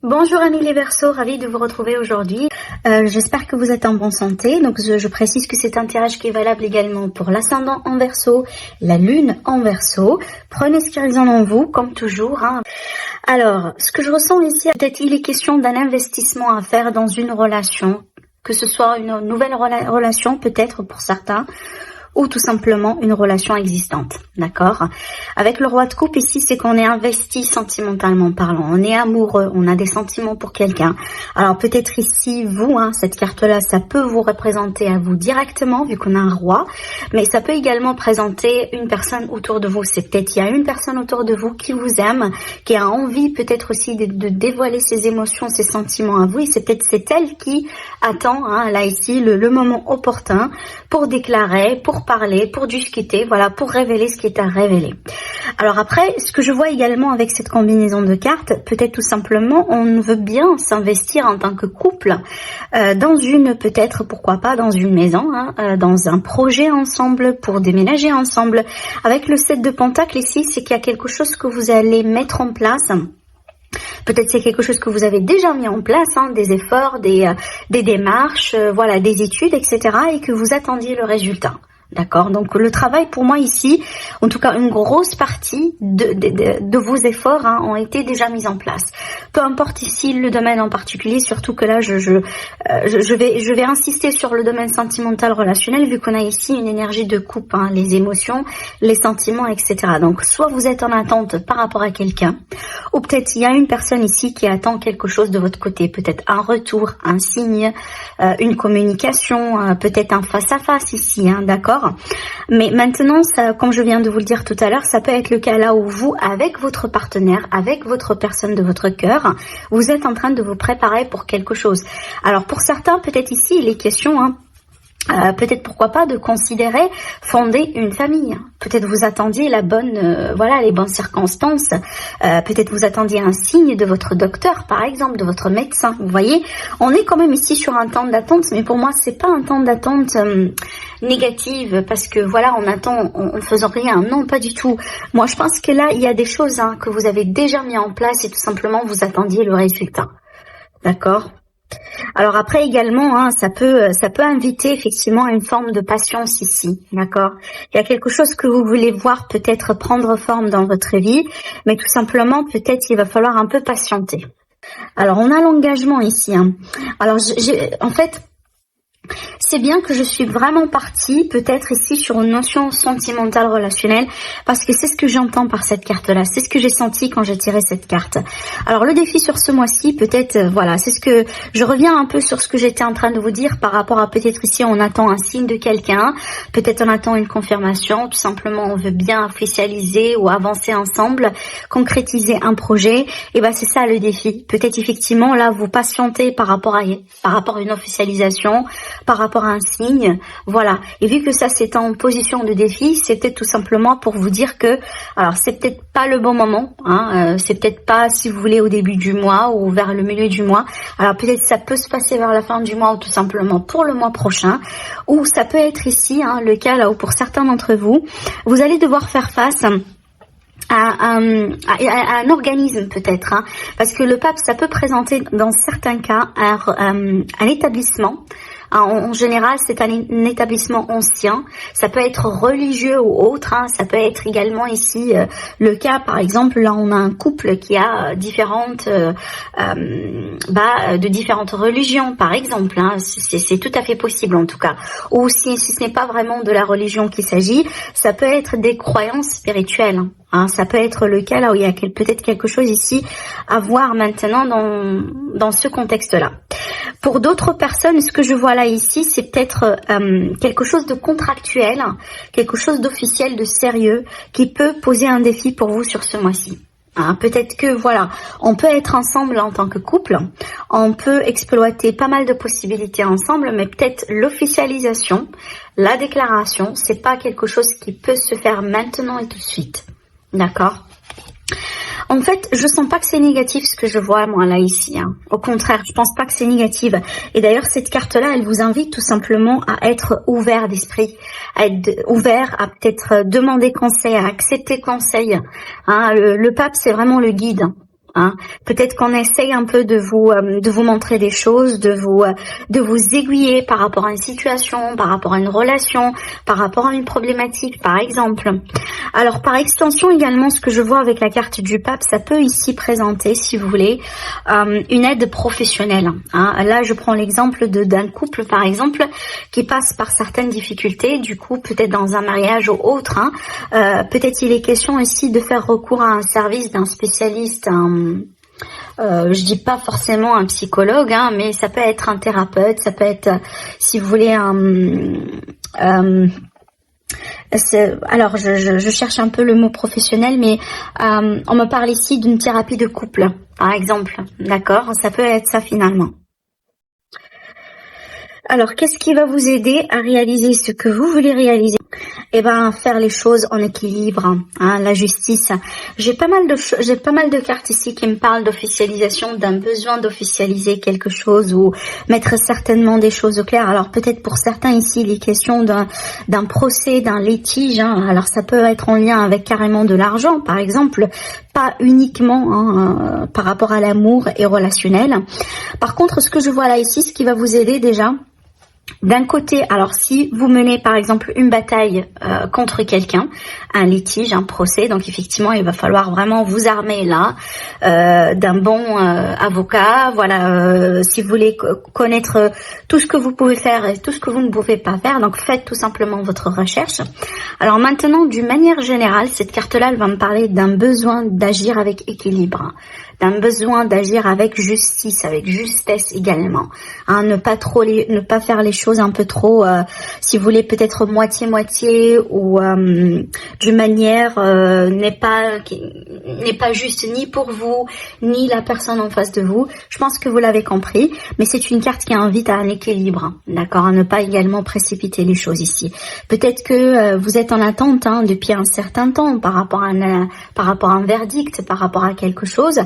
Bonjour amis les Verseaux, ravie de vous retrouver aujourd'hui. J'espère que vous êtes en bonne santé. Donc je précise que c'est un tirage qui est valable également pour l'ascendant en Verseau, la lune en Verseau. Prenez ce qui résonne en vous, comme toujours. Alors, ce que je ressens ici, peut-être il est question d'un investissement à faire dans une relation, que ce soit une nouvelle relation peut-être pour certains, ou tout simplement une relation existante, d'accord? Avec le roi de coupe ici, c'est qu'on est investi sentimentalement parlant, on est amoureux, on a des sentiments pour quelqu'un. Alors peut-être ici, vous, cette carte-là, ça peut vous représenter à vous directement, vu qu'on a un roi, mais ça peut également présenter une personne autour de vous. C'est peut-être, il y a une personne autour de vous qui vous aime, qui a envie peut-être aussi de dévoiler ses émotions, ses sentiments à vous, et c'est elle qui attend, là ici, le moment opportun pour déclarer, pour parler, pour discuter, voilà, pour révéler ce qui est à révéler. Alors après, ce que je vois également avec cette combinaison de cartes, peut-être tout simplement, on veut bien s'investir en tant que couple dans une, peut-être, pourquoi pas, dans une maison, dans un projet ensemble, pour déménager ensemble. Avec le 7 de Pentacle ici, c'est qu'il y a quelque chose que vous allez mettre en place. Peut-être c'est quelque chose que vous avez déjà mis en place, des efforts, des démarches, voilà, des études, etc. et que vous attendiez le résultat. D'accord, donc le travail pour moi ici, en tout cas une grosse partie de vos efforts ont été déjà mis en place. Peu importe ici le domaine en particulier, surtout que là je vais insister sur le domaine sentimental relationnel vu qu'on a ici une énergie de couple, les émotions, les sentiments, etc. Donc soit vous êtes en attente par rapport à quelqu'un, ou peut-être il y a une personne ici qui attend quelque chose de votre côté, peut-être un retour, un signe, une communication, peut-être un face-à-face ici, d'accord. Mais maintenant, ça, comme je viens de vous le dire tout à l'heure, ça peut être le cas là où vous, avec votre partenaire, avec votre personne de votre cœur, vous êtes en train de vous préparer pour quelque chose. Alors pour certains, peut-être ici, il est question, peut-être pourquoi pas de considérer fonder une famille. Peut-être vous attendiez la bonne, les bonnes circonstances. Peut-être vous attendiez un signe de votre docteur, par exemple, de votre médecin. Vous voyez, on est quand même ici sur un temps d'attente, mais pour moi c'est pas un temps d'attente négative parce que voilà, on attend en faisant rien. Non, pas du tout. Moi, je pense que là, il y a des choses que vous avez déjà mis en place et tout simplement vous attendiez le résultat. D'accord? Alors après également, ça peut inviter effectivement à une forme de patience ici, d'accord. Il y a quelque chose que vous voulez voir peut-être prendre forme dans votre vie, mais tout simplement peut-être il va falloir un peu patienter. Alors on a l'engagement ici. Alors en fait, c'est bien que je suis vraiment partie peut-être ici sur une notion sentimentale relationnelle parce que c'est ce que j'entends par cette carte-là. C'est ce que j'ai senti quand j'ai tiré cette carte. Alors le défi sur ce mois-ci, peut-être, c'est ce que je reviens un peu sur ce que j'étais en train de vous dire par rapport à peut-être ici on attend un signe de quelqu'un, peut-être on attend une confirmation, tout simplement on veut bien officialiser ou avancer ensemble, concrétiser un projet. Et c'est ça le défi. Peut-être effectivement là vous patientez par rapport à une officialisation, par rapport à un signe, voilà. Et vu que ça c'est en position de défi, c'est peut-être tout simplement pour vous dire que, alors c'est peut-être pas le bon moment, c'est peut-être pas si vous voulez au début du mois ou vers le milieu du mois. Alors peut-être ça peut se passer vers la fin du mois ou tout simplement pour le mois prochain, ou ça peut être ici le cas là où pour certains d'entre vous, vous allez devoir faire face à un organisme peut-être, parce que le pape ça peut présenter dans certains cas un établissement. En général, c'est un établissement ancien. Ça peut être religieux ou autre. Ça peut être également ici le cas, par exemple, là on a un couple qui a de différentes religions, par exemple. C'est tout à fait possible en tout cas. Ou si ce n'est pas vraiment de la religion qu'il s'agit, ça peut être des croyances spirituelles. Ça peut être le cas là où il y a peut-être quelque chose ici à voir maintenant dans ce contexte-là. Pour d'autres personnes, ce que je vois là ici, c'est peut-être quelque chose de contractuel, quelque chose d'officiel, de sérieux, qui peut poser un défi pour vous sur ce mois-ci. Peut-être que on peut être ensemble en tant que couple, on peut exploiter pas mal de possibilités ensemble, mais peut-être l'officialisation, la déclaration, c'est pas quelque chose qui peut se faire maintenant et tout de suite. D'accord? En fait, je sens pas que c'est négatif ce que je vois moi là ici. Au contraire, je pense pas que c'est négatif. Et d'ailleurs, cette carte-là, elle vous invite tout simplement à être ouvert d'esprit, à être ouvert, à peut-être demander conseil, à accepter conseil. Le pape, c'est vraiment le guide. Hein. Peut-être qu'on essaye un peu de vous montrer des choses, de vous aiguiller par rapport à une situation, par rapport à une relation, par rapport à une problématique, par exemple. Alors, par extension également, ce que je vois avec la carte du pape, ça peut ici présenter, si vous voulez, une aide professionnelle. Hein. Là, je prends l'exemple d'un couple, par exemple, qui passe par certaines difficultés, du coup, peut-être dans un mariage ou autre. Hein. Peut-être il est question ici de faire recours à un service d'un spécialiste, je dis pas forcément un psychologue, hein, mais ça peut être un thérapeute, ça peut être, si vous voulez, alors je cherche un peu le mot professionnel, mais on me parle ici d'une thérapie de couple, par exemple, d'accord? Ça peut être ça finalement. Alors, qu'est-ce qui va vous aider à réaliser ce que vous voulez réaliser? Eh ben, faire les choses en équilibre, hein, la justice. J'ai pas mal de cartes ici qui me parlent d'officialisation, d'un besoin d'officialiser quelque chose ou mettre certainement des choses au clair. Alors, peut-être pour certains ici, il est question d'un procès, d'un litige. Hein. Alors, ça peut être en lien avec carrément de l'argent, par exemple, pas uniquement par rapport à l'amour et relationnel. Par contre, ce que je vois là ici, ce qui va vous aider déjà, d'un côté, alors si vous menez par exemple une bataille contre quelqu'un, un litige, un procès, donc effectivement il va falloir vraiment vous armer là d'un bon avocat. Voilà, si vous voulez connaître tout ce que vous pouvez faire et tout ce que vous ne pouvez pas faire, donc faites tout simplement votre recherche. Alors maintenant, d'une manière générale, cette carte-là, elle va me parler d'un besoin d'agir avec équilibre, d'un besoin d'agir avec justice, avec justesse également. Hein, ne pas faire les choses un peu trop, si vous voulez, peut-être moitié-moitié ou d'une manière n'est pas juste ni pour vous, ni la personne en face de vous. Je pense que vous l'avez compris, mais c'est une carte qui invite à un équilibre, d'accord, à ne pas également précipiter les choses ici. Peut-être que vous êtes en attente depuis un certain temps par rapport à un verdict, par rapport à quelque chose,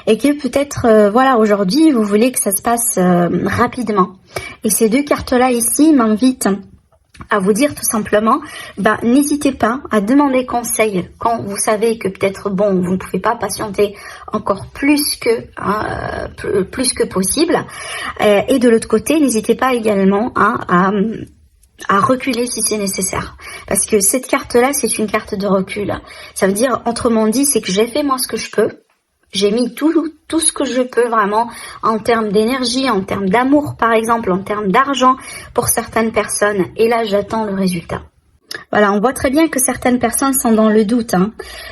et que peut-être, voilà, aujourd'hui, vous voulez que ça se passe rapidement. Et ces deux cartes-là ici m'invitent à vous dire tout simplement, n'hésitez pas à demander conseil quand vous savez que peut-être, vous ne pouvez pas patienter encore plus que possible. Et de l'autre côté, n'hésitez pas également à reculer si c'est nécessaire. Parce que cette carte-là, c'est une carte de recul. Ça veut dire, autrement dit, c'est que j'ai fait moi ce que je peux. J'ai mis tout ce que je peux vraiment en termes d'énergie, en termes d'amour par exemple, en termes d'argent pour certaines personnes. Et là, j'attends le résultat. Voilà, on voit très bien que certaines personnes sont dans le doute,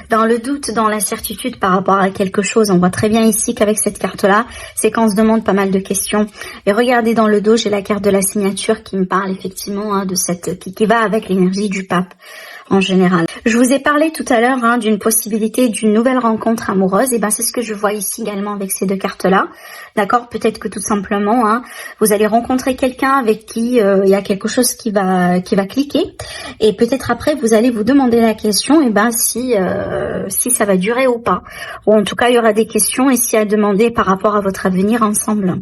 dans le doute, dans l'incertitude par rapport à quelque chose. On voit très bien ici qu'avec cette carte-là, c'est qu'on se demande pas mal de questions. Et regardez dans le dos, j'ai la carte de la signature qui me parle effectivement de cette qui va avec l'énergie du pape en général. Je vous ai parlé tout à l'heure d'une possibilité d'une nouvelle rencontre amoureuse. Et c'est ce que je vois ici également avec ces deux cartes-là. D'accord, peut-être que tout simplement, vous allez rencontrer quelqu'un avec qui il y a quelque chose qui va cliquer. Et peut-être après, vous allez vous demander la question, si ça va durer ou pas. Ou en tout cas, il y aura des questions ici à demander par rapport à votre avenir ensemble.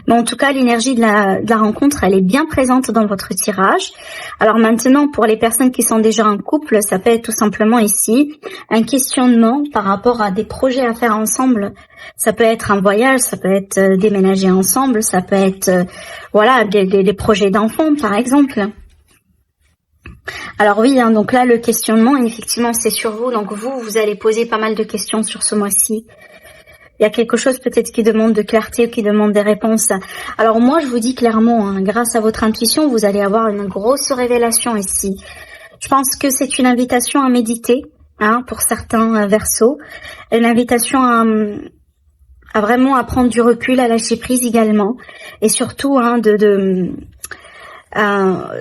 Mais en tout cas, l'énergie de la rencontre, elle est bien présente dans votre tirage. Alors maintenant, pour les personnes qui sont déjà en couple, ça peut être tout simplement ici un questionnement par rapport à des projets à faire ensemble. Ça peut être un voyage, ça peut être déménager ensemble, ça peut être des projets d'enfants par exemple. Alors oui, donc là le questionnement effectivement c'est sur vous, donc vous allez poser pas mal de questions sur ce mois-ci. Il y a quelque chose peut-être qui demande de clarté ou qui demande des réponses. Alors moi je vous dis clairement, grâce à votre intuition, vous allez avoir une grosse révélation ici. Je pense que c'est une invitation à méditer, pour certains Verseaux, une invitation à vraiment à prendre du recul, à lâcher prise également, et surtout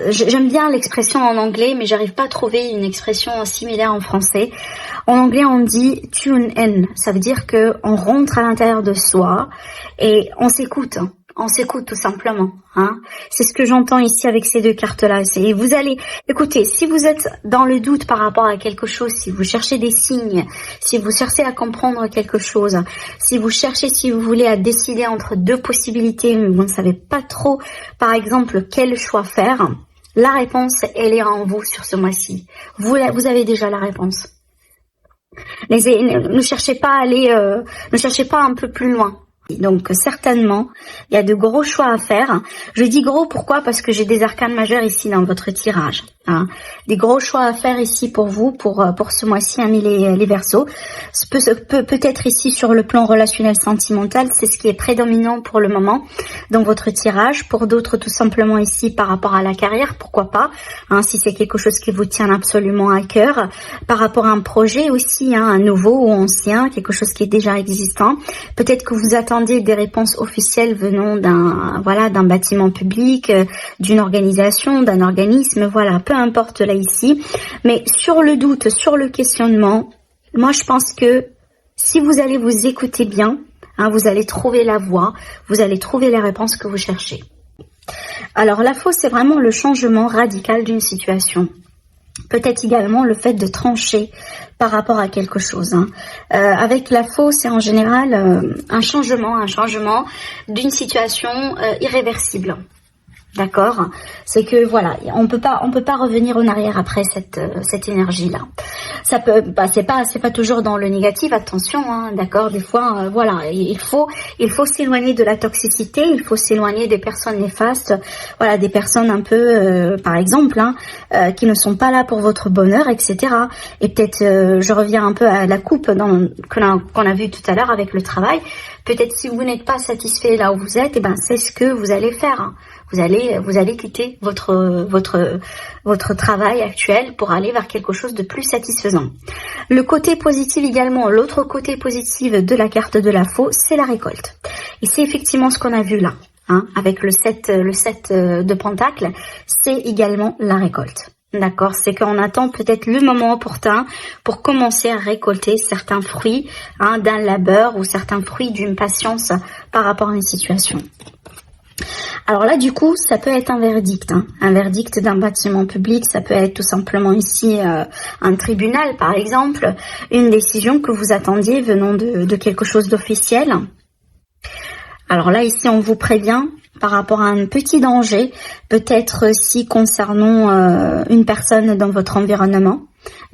j'aime bien l'expression en anglais, mais j'arrive pas à trouver une expression similaire en français. En anglais, on dit tune in. Ça veut dire que on rentre à l'intérieur de soi et on s'écoute. On s'écoute tout simplement. C'est ce que j'entends ici avec ces deux cartes-là. Et vous allez, écoutez, si vous êtes dans le doute par rapport à quelque chose, si vous cherchez des signes, si vous cherchez à comprendre quelque chose, si vous cherchez, si vous voulez, à décider entre deux possibilités, mais vous ne savez pas trop, par exemple, quel choix faire, la réponse, elle est en vous sur ce mois-ci. Vous avez déjà la réponse. Ne cherchez pas à aller, ne cherchez pas un peu plus loin. Donc certainement, il y a de gros choix à faire. Je dis gros pourquoi? Parce que j'ai des arcanes majeures ici dans votre tirage. Hein. Des gros choix à faire ici pour vous, pour ce mois-ci, amis les Verseaux. Peut-être ici sur le plan relationnel sentimental, c'est ce qui est prédominant pour le moment dans votre tirage. Pour d'autres, tout simplement ici par rapport à la carrière, pourquoi pas, hein, si c'est quelque chose qui vous tient absolument à cœur. Par rapport à un projet aussi, hein, un nouveau ou ancien, quelque chose qui est déjà existant. Peut-être que vous attendez des réponses officielles venant d'un bâtiment public, d'une organisation, d'un organisme, voilà, peu importe là ici. Mais sur le doute, sur le questionnement, moi je pense que si vous allez vous écouter bien, hein, vous allez trouver la voie, vous allez trouver les réponses que vous cherchez. Alors la fausse, c'est vraiment le changement radical d'une situation. Peut-être également le fait de trancher par rapport à quelque chose. Hein. Avec la fausse, c'est en général un changement d'une situation irréversible. D'accord, c'est que voilà, on peut pas revenir en arrière après cette énergie là. Ça peut, c'est pas toujours dans le négatif, attention, hein, d'accord. Des fois, voilà, il faut s'éloigner de la toxicité, il faut s'éloigner des personnes néfastes, voilà, des personnes un peu, par exemple, hein, qui ne sont pas là pour votre bonheur, etc. Et peut-être, je reviens un peu à la coupe qu'on a vu tout à l'heure avec le travail. Peut-être si vous n'êtes pas satisfait là où vous êtes, c'est ce que vous allez faire. Hein. Vous allez quitter votre travail actuel pour aller vers quelque chose de plus satisfaisant. Le côté positif également, l'autre côté positif de la carte de la faux, c'est la récolte. Et c'est effectivement ce qu'on a vu là, hein, avec le 7 de Pentacle, c'est également la récolte. D'accord, c'est qu'on attend peut-être le moment opportun pour commencer à récolter certains fruits, hein, d'un labeur ou certains fruits d'une patience par rapport à une situation. Alors là, du coup, ça peut être un verdict, hein, un verdict d'un bâtiment public, ça peut être tout simplement ici un tribunal, par exemple, une décision que vous attendiez venant de quelque chose d'officiel. Alors là, ici, on vous prévient par rapport à un petit danger, peut-être si concernant une personne dans votre environnement.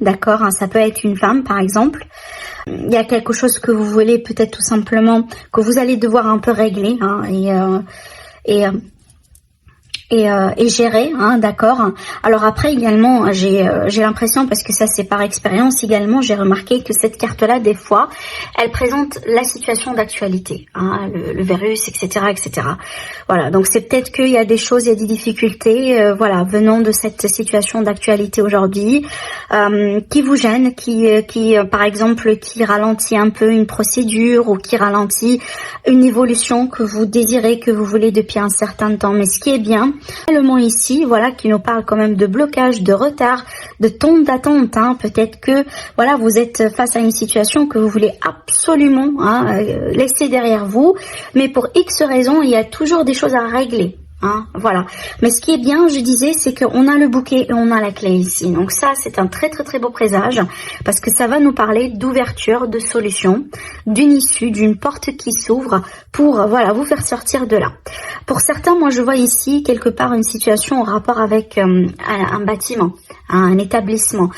D'accord, hein, ça peut être une femme, par exemple. Il y a quelque chose que vous voulez peut-être tout simplement, que vous allez devoir un peu régler, hein, et gérer, hein, d'accord. Alors après également, j'ai l'impression, parce que ça c'est par expérience également, j'ai remarqué que cette carte-là, des fois, elle présente la situation d'actualité, hein, le virus, etc., etc. Voilà, donc c'est peut-être qu'il y a des choses, il y a des difficultés, voilà, venant de cette situation d'actualité aujourd'hui, qui vous gêne, qui par exemple, qui ralentit un peu une procédure ou qui ralentit une évolution que vous désirez, que vous voulez depuis un certain temps. Mais ce qui est bien, le mot ici, voilà, qui nous parle quand même de blocage, de retard, de temps d'attente, hein. Peut-être que, voilà, vous êtes face à une situation que vous voulez absolument, hein, laisser derrière vous, mais pour X raisons, il y a toujours des choses à régler. Hein, voilà. Mais ce qui est bien, je disais, c'est qu'on a le bouquet et on a la clé ici. Donc ça, c'est un très très très beau présage parce que ça va nous parler d'ouverture, de solution, d'une issue, d'une porte qui s'ouvre pour, voilà, vous faire sortir de là. Pour certains, moi, je vois ici quelque part une situation en rapport avec un bâtiment, un établissement.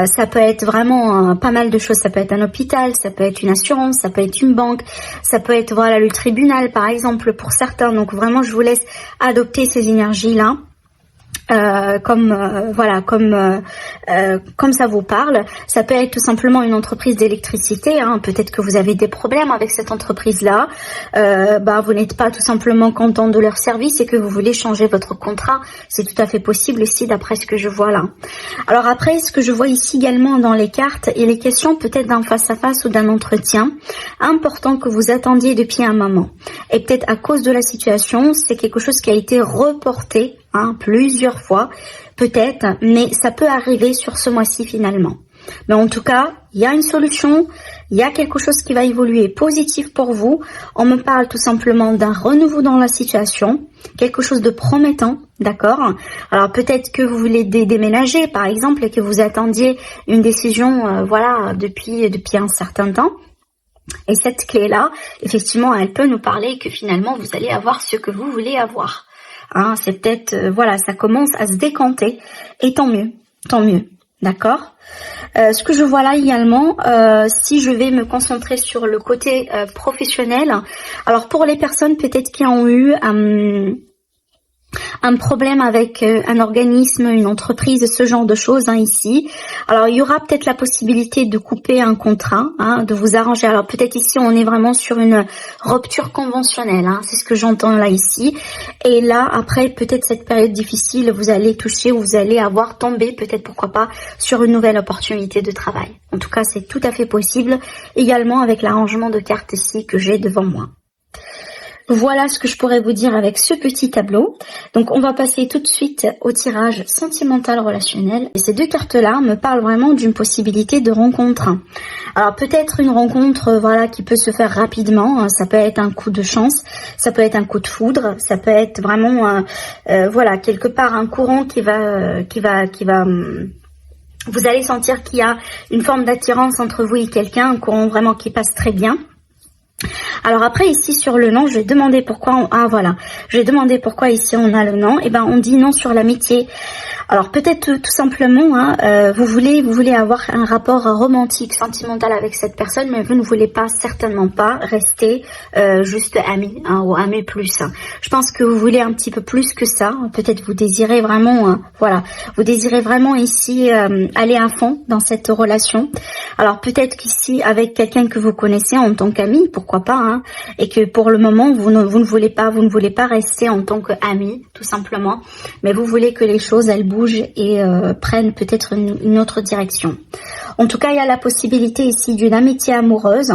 Ça peut être vraiment pas mal de choses. Ça peut être un hôpital, ça peut être une assurance, ça peut être une banque, ça peut être, voilà, le tribunal, par exemple, pour certains. Donc vraiment, je vous laisse adopter ces énergies-là. Comme ça vous parle. Ça peut être tout simplement une entreprise d'électricité, hein. Peut-être que vous avez des problèmes avec cette entreprise-là, vous n'êtes pas tout simplement content de leur service et que vous voulez changer votre contrat. C'est tout à fait possible ici d'après ce que je vois là. Alors après, ce que je vois ici également dans les cartes, il est question peut-être d'un face-à-face ou d'un entretien important que vous attendiez depuis un moment. Et peut-être à cause de la situation, c'est quelque chose qui a été reporté, hein, plusieurs fois, peut-être, mais ça peut arriver sur ce mois-ci finalement. Mais en tout cas, il y a une solution, il y a quelque chose qui va évoluer positif pour vous. On me parle tout simplement d'un renouveau dans la situation, quelque chose de promettant, d'accord. Alors peut-être que vous voulez déménager, par exemple, et que vous attendiez une décision, depuis un certain temps. Et cette clé-là, effectivement, elle peut nous parler que finalement, vous allez avoir ce que vous voulez avoir. Hein, c'est peut-être, ça commence à se décanter, et tant mieux, D'accord. Ce que je vois là également, si je vais me concentrer sur le côté professionnel, alors pour les personnes peut-être qui ont eu un problème avec un organisme, une entreprise, ce genre de choses ici. Alors il y aura peut-être la possibilité de couper un contrat, de vous arranger. Alors peut-être ici on est vraiment sur une rupture conventionnelle, c'est ce que j'entends là ici. Et là après peut-être cette période difficile, vous allez toucher, vous allez avoir tombé peut-être pourquoi pas sur une nouvelle opportunité de travail. En tout cas c'est tout à fait possible, également avec l'arrangement de cartes ici que j'ai devant moi. Voilà ce que je pourrais vous dire avec ce petit tableau. Donc on va passer tout de suite au tirage sentimental relationnel. Et ces deux cartes-là me parlent vraiment d'une possibilité de rencontre. Alors peut-être une rencontre qui peut se faire rapidement. Ça peut être un coup de chance, ça peut être un coup de foudre, ça peut être vraiment quelque part un courant qui va vous allez sentir qu'il y a une forme d'attirance entre vous et quelqu'un, un courant vraiment qui passe très bien. Alors après ici sur le nom, je vais demander pourquoi je vais demander pourquoi ici on a le nom. Et on dit non sur l'amitié. Alors peut-être tout simplement, vous voulez avoir un rapport romantique, sentimental avec cette personne, mais vous ne voulez certainement pas rester juste amis ou amis plus. Je pense que vous voulez un petit peu plus que ça. Peut-être vous désirez vraiment, vous désirez vraiment ici aller à fond dans cette relation. Alors peut-être qu'ici avec quelqu'un que vous connaissez en tant qu'ami, pourquoi pas, et que pour le moment vous ne voulez pas rester en tant qu'ami tout simplement, mais vous voulez que les choses elles bougent et prennent peut-être une autre direction. En tout cas, il y a la possibilité ici d'une amitié amoureuse.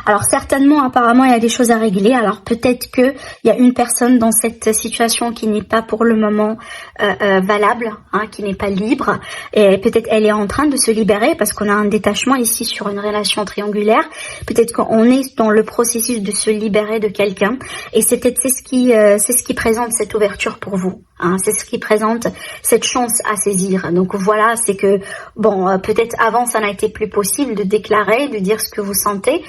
Alors certainement, apparemment, il y a des choses à régler. Alors peut-être que il y a une personne dans cette situation qui n'est pas pour le moment valable, qui n'est pas libre. Et peut-être elle est en train de se libérer parce qu'on a un détachement ici sur une relation triangulaire. Peut-être qu'on est dans le processus de se libérer de quelqu'un. Et c'est ce qui présente cette ouverture pour vous. C'est ce qui présente cette chance à saisir. Donc voilà, c'est que peut-être avant ça n'a été plus possible de déclarer, de dire ce que vous sentez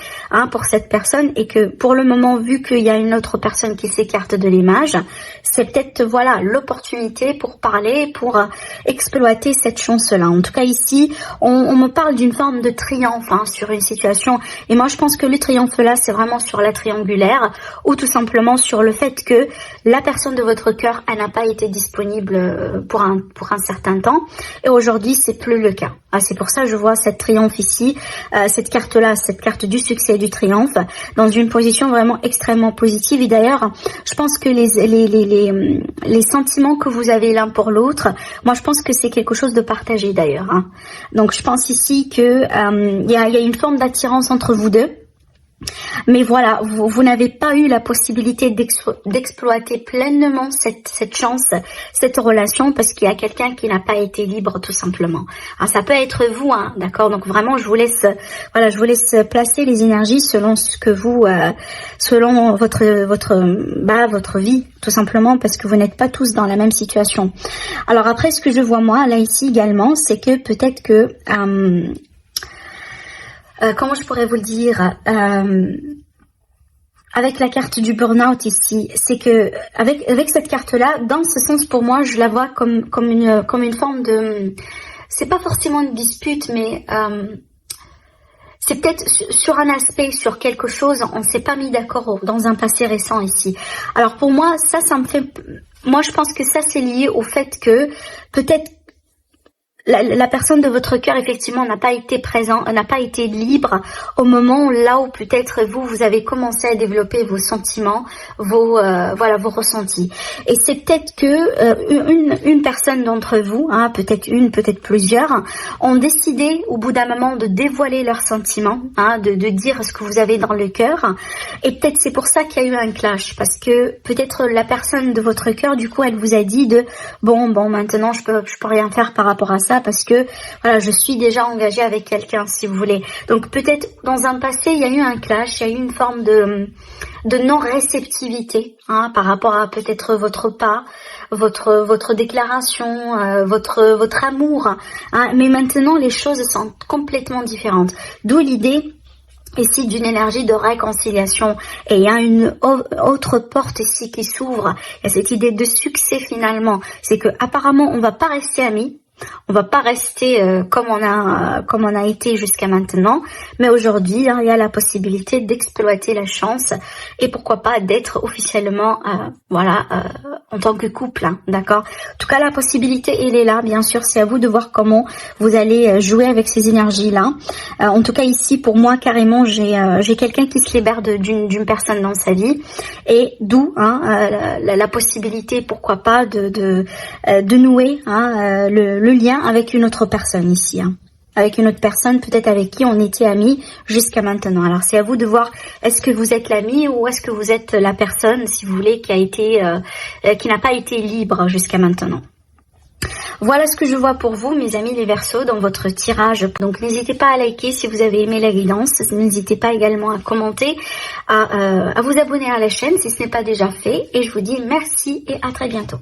pour cette personne, et que pour le moment, vu qu'il y a une autre personne qui s'écarte de l'image, c'est peut-être l'opportunité pour parler, pour exploiter cette chance-là. En tout cas ici, on me parle d'une forme de triomphe sur une situation, et moi je pense que le triomphe là, c'est vraiment sur la triangulaire, ou tout simplement sur le fait que la personne de votre cœur, elle n'a pas été disponible pour un certain temps, et aujourd'hui c'est plus le cas. C'est pour ça que je vois cette triomphe ici, cette carte-là, cette carte du succès et du triomphe, dans une position vraiment extrêmement positive. Et d'ailleurs, je pense que les sentiments que vous avez l'un pour l'autre, moi je pense que c'est quelque chose de partagé d'ailleurs. Donc je pense ici que il y a une forme d'attirance entre vous deux. Mais voilà, vous n'avez pas eu la possibilité d'exploiter pleinement cette chance, cette relation, parce qu'il y a quelqu'un qui n'a pas été libre tout simplement. Ça peut être vous, d'accord. Donc vraiment, je vous laisse placer les énergies selon ce que vous, selon votre vie, tout simplement, parce que vous n'êtes pas tous dans la même situation. Alors après, ce que je vois moi là ici également, c'est que peut-être que comment je pourrais vous le dire, avec la carte du burn-out ici, c'est que avec cette carte-là, dans ce sens pour moi, je la vois comme une forme de, c'est pas forcément une dispute, mais c'est peut-être sur un aspect, sur quelque chose, on s'est pas mis d'accord dans un passé récent ici. Alors pour moi, moi je pense que ça c'est lié au fait que peut-être la personne de votre cœur effectivement n'a pas été présente, n'a pas été libre au moment là où peut-être vous avez commencé à développer vos sentiments, vos ressentis. Et c'est peut-être que une personne d'entre vous, peut-être plusieurs, ont décidé au bout d'un moment de dévoiler leurs sentiments, de dire ce que vous avez dans le cœur. Et peut-être c'est pour ça qu'il y a eu un clash, parce que peut-être la personne de votre cœur, du coup, elle vous a dit bon maintenant je peux rien faire par rapport à ça, parce que je suis déjà engagée avec quelqu'un, si vous voulez. Donc peut-être dans un passé il y a eu un clash, il y a eu une forme de non-réceptivité par rapport à peut-être votre pas, votre déclaration, votre amour. Mais maintenant les choses sont complètement différentes. D'où l'idée ici d'une énergie de réconciliation, et il y a une autre porte ici qui s'ouvre. Il y a cette idée de succès finalement, c'est que apparemment on va pas rester amis. On va pas rester comme on a été jusqu'à maintenant, mais aujourd'hui, hein, il y a la possibilité d'exploiter la chance et pourquoi pas d'être officiellement, en tant que couple, hein, d'accord. En tout cas, la possibilité, elle est là. Bien sûr, c'est à vous de voir comment vous allez jouer avec ces énergies-là. En tout cas, ici, pour moi, carrément, j'ai quelqu'un qui se libère d'une personne dans sa vie, et d'où la possibilité, pourquoi pas, de nouer le lien avec une autre personne ici. Avec une autre personne, peut-être avec qui on était amis jusqu'à maintenant. Alors c'est à vous de voir, est-ce que vous êtes l'ami ou est-ce que vous êtes la personne, si vous voulez, qui n'a pas été libre jusqu'à maintenant. Voilà ce que je vois pour vous, mes amis les Verseaux, dans votre tirage. Donc n'hésitez pas à liker si vous avez aimé la guidance. N'hésitez pas également à commenter, à vous abonner à la chaîne si ce n'est pas déjà fait. Et je vous dis merci et à très bientôt.